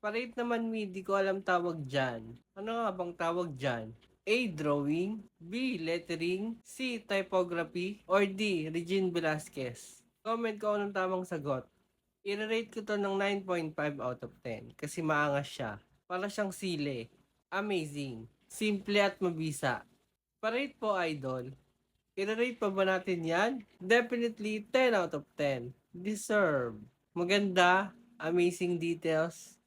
Parade naman mi, di ko alam tawag dyan. Ano nga bang tawag dyan? A. Drawing, B. Lettering, C. Typography, or D. Regine Velasquez. Comment ko anong tamang sagot. I-rate ko to ng 9.5 out of 10 kasi maangas siya. Para siyang sile. Amazing. Simple at mabisa. Parade po, idol. I-rate pa ba natin yan? Definitely 10 out of 10. Deserve. Maganda, amazing details,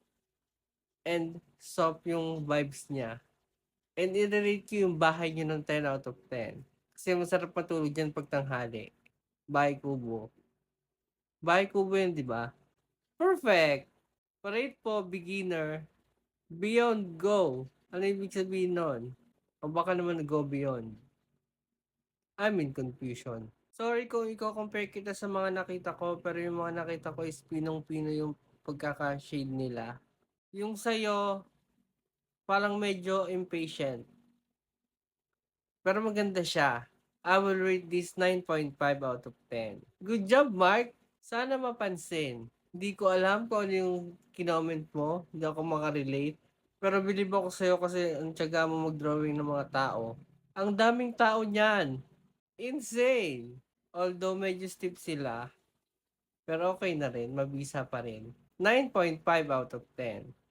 and soft yung vibes niya. And i-rate ko yung bahay niyo ng 10 out of 10. Kasi masarap matulog dyan pag tanghali. Bahay kubo. Bahay kubo yun, di ba? Perfect! Parade po, beginner. Beyond go. Ano ibig sabihin nun? O baka naman go beyond. I'm in confusion. Sorry kung i-compare kita sa mga nakita ko, pero yung mga nakita ko is pinong-pino yung pagkaka-shade nila. Yung sa'yo, parang medyo impatient. Pero maganda siya. I will rate this 9.5 out of 10. Good job, Mark! Sana mapansin. Hindi ko alam kung ano yung kinoment mo. Hindi ako makarelate. Pero believe ako sa'yo kasi ang tiyaga mo mag-drawing ng mga tao. Ang daming tao niyan. Insane! Although medyo stiff sila, pero okay na rin. Mabisa pa rin. 9.5 out of 10.